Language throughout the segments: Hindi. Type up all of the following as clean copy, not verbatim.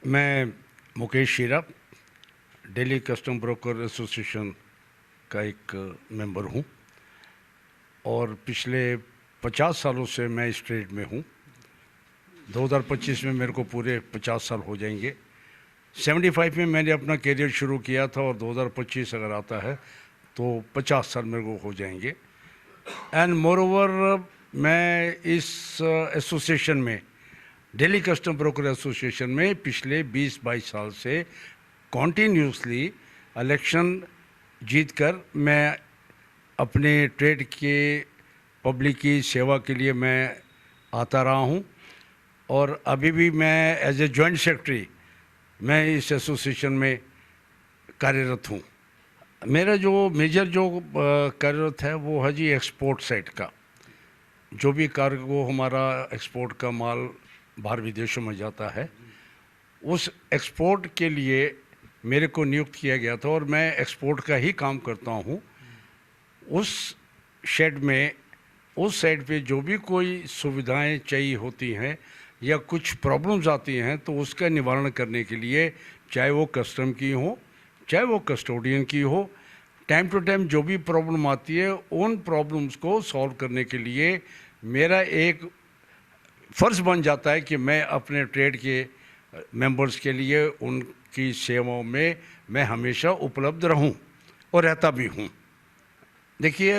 मैं मुकेश शीरा दिल्ली कस्टम ब्रोकर एसोसिएशन का एक मेंबर हूं और पिछले 50 सालों से मैं इस ट्रेड में हूं। 2025 में मेरे को पूरे 50 साल हो जाएंगे। 75 में मैंने अपना करियर शुरू किया था और 2025 अगर आता है तो 50 साल मेरे को हो जाएंगे। एंड मोर ओवर मैं इस एसोसिएशन में, दिल्ली कस्टम ब्रोकर एसोसिएशन में पिछले 20-22 साल से कॉन्टीन्यूसली इलेक्शन जीतकर मैं अपने ट्रेड के पब्लिक की सेवा के लिए मैं आता रहा हूं और अभी भी मैं एज ए जॉइंट सेक्रेटरी मैं इस एसोसिएशन में कार्यरत हूं। मेरा जो मेजर जो कार्यरत है वो है जी एक्सपोर्ट साइड का। जो भी कार्गो हमारा एक्सपोर्ट का माल बाहर विदेशों में जाता है, उस एक्सपोर्ट के लिए मेरे को नियुक्त किया गया था और मैं एक्सपोर्ट का ही काम करता हूं। उस शेड में, उस साइड पे जो भी कोई सुविधाएं चाहिए होती हैं या कुछ प्रॉब्लम्स आती हैं तो उसका निवारण करने के लिए, चाहे वो कस्टम की हो चाहे वो कस्टोडियन की हो, टाइम टू टाइम जो भी प्रॉब्लम आती है उन प्रॉब्लम्स को सॉल्व करने के लिए मेरा एक फ़र्ज़ बन जाता है कि मैं अपने ट्रेड के मेंबर्स के लिए उनकी सेवाओं में मैं हमेशा उपलब्ध रहूं और रहता भी हूं। देखिए,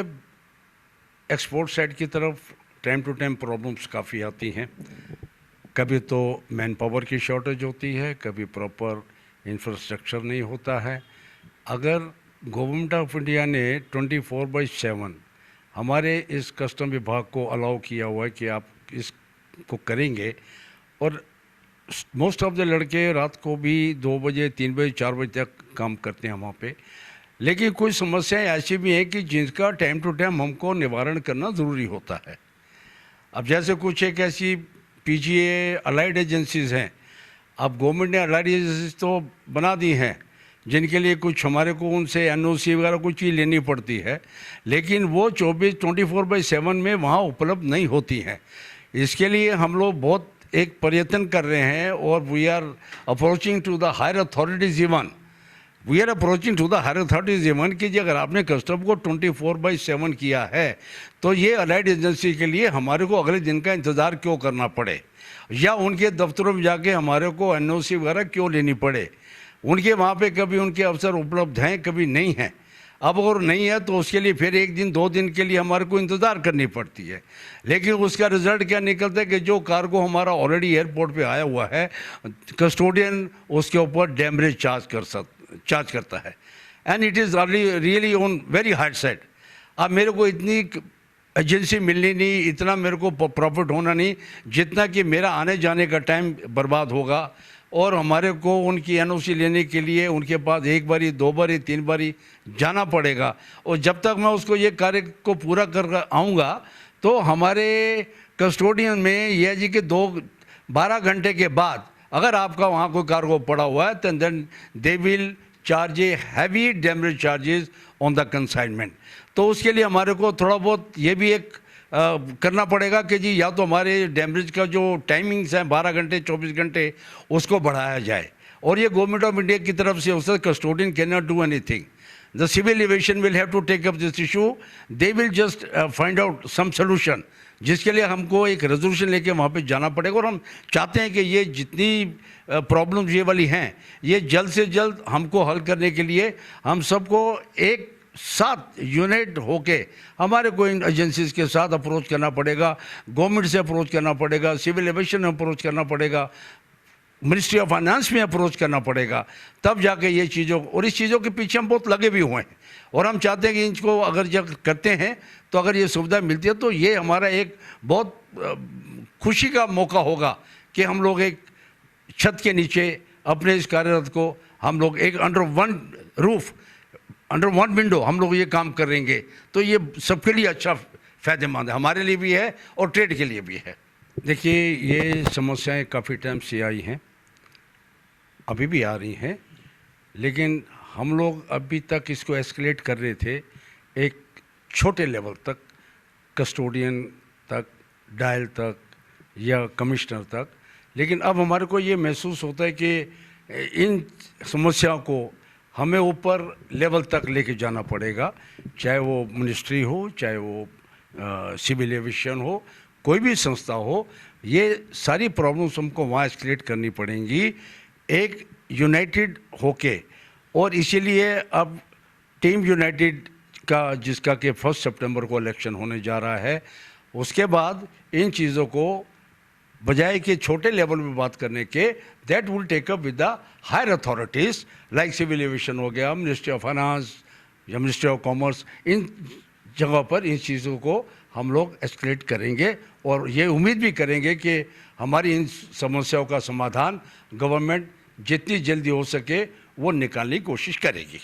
एक्सपोर्ट साइड की तरफ टाइम टू टाइम प्रॉब्लम्स काफ़ी आती हैं। कभी तो मैन पावर की शॉर्टेज होती है, कभी प्रॉपर इंफ्रास्ट्रक्चर नहीं होता है। अगर गवर्नमेंट ऑफ इंडिया ने 24/7 हमारे इस कस्टम विभाग को अलाउ किया हुआ है कि आप इसको करेंगे, और मोस्ट ऑफ द लड़के रात को भी 2 बजे 3 बजे 4 बजे तक काम करते हैं वहाँ पे। लेकिन कुछ समस्याएं ऐसी भी हैं कि जिनका टाइम टू टाइम हमको निवारण करना ज़रूरी होता है। अब जैसे कुछ एक ऐसी पीजीए अलाइड एजेंसीज़ हैं, अब गवर्नमेंट ने अलाइड एजेंसीज तो बना दी हैं जिनके लिए कुछ हमारे को उनसे एनओसी वगैरह कुछ चीज़ लेनी पड़ती है, लेकिन वो 24/7 में वहाँ उपलब्ध नहीं होती हैं। इसके लिए हम लोग बहुत एक प्रयत्न कर रहे हैं और we are approaching to the higher authorities even कि जी अगर आपने कस्टम को 24/7 किया है तो ये अलाइड एजेंसी के लिए हमारे को अगले दिन का इंतज़ार क्यों करना पड़े, या उनके दफ्तरों में जाके हमारे को एनओसी वगैरह क्यों लेनी पड़े। उनके वहाँ पे कभी उनके अफसर उपलब्ध हैं, कभी नहीं हैं। अब अगर नहीं है तो उसके लिए फिर 1 दिन 2 दिन के लिए हमारे को इंतज़ार करनी पड़ती है। लेकिन उसका रिज़ल्ट क्या निकलता है कि जो कार्गो हमारा ऑलरेडी एयरपोर्ट पे आया हुआ है, कस्टोडियन उसके ऊपर डैमरेज चार्ज करता है, and it is really on very hard side. अब मेरे को इतनी एजेंसी मिलनी नहीं, इतना मेरे को प्रॉफिट होना नहीं जितना कि मेरा आने जाने का टाइम बर्बाद होगा, और हमारे को उनकी एनओसी लेने के लिए उनके पास 1 बारी 2 बारी 3 बारी जाना पड़ेगा। और जब तक मैं उसको ये कार्य को पूरा कर आऊँगा तो हमारे कस्टोडियन में यह है जी कि 12 घंटे के बाद अगर आपका वहाँ कोई कार्गो पड़ा हुआ है तो then they will charge a heavy damage charges on the consignment. तो उसके लिए हमारे को थोड़ा बहुत ये भी एक करना पड़ेगा कि जी या तो हमारे डैमेज का जो टाइमिंग्स हैं 12 घंटे 24 घंटे उसको बढ़ाया जाए, और ये गवर्नमेंट ऑफ इंडिया की तरफ से उससे custodian can not do anything. The civil aviation will have to take up this issue, they will just find out some solution, जिसके लिए हमको एक रेजोल्यूशन लेके वहाँ पे जाना पड़ेगा। और हम चाहते हैं कि ये जितनी प्रॉब्लम्स ये वाली हैं ये जल्द से जल्द हमको हल करने के लिए हम सबको एक साथ यूनाइट होके हमारे को इन एजेंसीज के साथ अप्रोच करना पड़ेगा, गवर्नमेंट से अप्रोच करना पड़ेगा, सिविल एविएशन में अप्रोच करना पड़ेगा, मिनिस्ट्री ऑफ फाइनेंस में अप्रोच करना पड़ेगा, तब जाके ये चीज़ों, और इस चीज़ों के पीछे हम बहुत लगे भी हुए हैं और हम चाहते हैं कि इनको अगर जब करते हैं तो अगर ये सुविधा मिलती है तो ये हमारा एक बहुत खुशी का मौका होगा कि हम लोग एक छत के नीचे अपने इस कार्यरत को हम लोग एक अंडर वन विंडो हम लोग ये काम करेंगे तो ये सबके लिए अच्छा फ़ायदेमंद है, हमारे लिए भी है और ट्रेड के लिए भी है। देखिए, ये समस्याएं काफ़ी टाइम से आई हैं, अभी भी आ रही हैं, लेकिन हम लोग अभी तक इसको एस्केलेट कर रहे थे एक छोटे लेवल तक, कस्टोडियन तक, डायल तक या कमिश्नर तक, लेकिन अब हमारे को ये महसूस होता है कि इन समस्याओं को हमें ऊपर लेवल तक लेके जाना पड़ेगा, चाहे वो मिनिस्ट्री हो, चाहे वो सिविल एविएशन हो, कोई भी संस्था हो। ये सारी प्रॉब्लम्स हमको वहाँ एस्केलेट करनी पड़ेंगी एक यूनाइटेड होके। और इसीलिए अब टीम यूनाइटेड का, जिसका कि 1 सितंबर को इलेक्शन होने जा रहा है, उसके बाद इन चीज़ों को बजाय कि छोटे लेवल में बात करने के, that will take up with the higher authorities like civil aviation हो गया, मिनिस्ट्री ऑफ फाइनेंस या मिनिस्ट्री ऑफ कॉमर्स। इन जगह पर इन चीज़ों को हम लोग एस्केलेट करेंगे और ये उम्मीद भी करेंगे कि हमारी इन समस्याओं का समाधान गवर्नमेंट जितनी जल्दी हो सके वो निकालने की कोशिश करेगी।